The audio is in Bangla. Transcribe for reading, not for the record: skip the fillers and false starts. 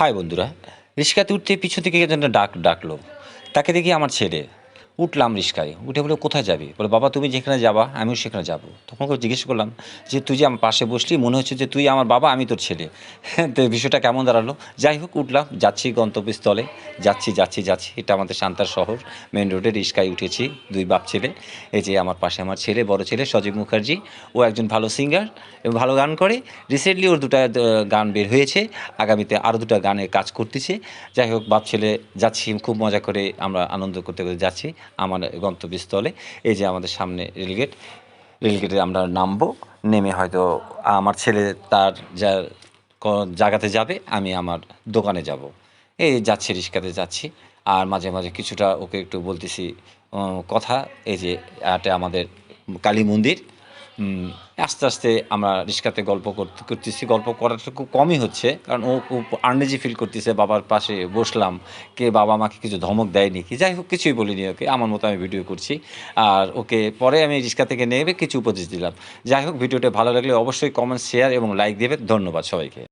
হাই বন্ধুরা, রিক্সাতে উঠতে পিছন থেকে কে যেন ডাকলো। তাকে দেখি আমার ছেলে। উঠলাম রিক্সায়, উঠে বলে কোথায় যাবি? বলে বাবা তুমি যেখানে যাবা আমিও সেখানে যাব। তখন ওকে জিজ্ঞেস করলাম যে তুই যে আমার পাশে বসলি মনে হচ্ছে যে তুই আমার বাবা আমি তোর ছেলে। তো এই বিষয়টা কেমন দাঁড়ালো? যাই হোক উঠলাম, যাচ্ছি গন্তব্যস্থলে। যাচ্ছি, এটা আমাদের সান্তার শহর। মেন রোডে রিক্সায় উঠেছি, দুই বাপ ছেলে। এই যে আমার পাশে আমার ছেলে, বড় ছেলে সজীব মুখার্জি। ও একজন ভালো সিঙ্গার এবং ভালো গান করে। রিসেন্টলি ওর দুটা গান বের হয়েছে, আগামীতে আরও দুটা গানের কাজ করতেছে। যাই হোক বাপ ছেলে যাচ্ছি, খুব মজা করে আমরা আনন্দ করতে যাচ্ছি আমার গন্তব্যস্থলে। এই যে আমাদের সামনে রেলগেট, রেলগেটে আমরা নামবো। নেমে হয়তো আমার ছেলে তার যা জায়গাতে যাবে, আমি আমার দোকানে যাব। এই যাচ্ছি, রিক্সাতে যাচ্ছি। আর মাঝে মাঝে কিছুটা ওকে একটু বলতেছি কথা। এই যে এটা আমাদের কালী মন্দির। আস্তে আমরা রিক্সাতে গল্প করতেছি। গল্প করাটা খুব কমই হচ্ছে, কারণ ও খুব আনইজি ফিল করতেছে। বাবার পাশে বসলাম, কে বাবা আমাকে কিছু ধমক দেয়নি কি? যাই হোক কিছুই বলিনি ওকে, আমার মতো আমি ভিডিও করছি। আর ওকে পরে আমি রিক্সা থেকে নেমে কিছু উপদেশ দিলাম। যাই হোক ভিডিওটা ভালো লাগলে অবশ্যই কমেন্ট, শেয়ার এবং লাইক দেবেন। ধন্যবাদ সবাইকে।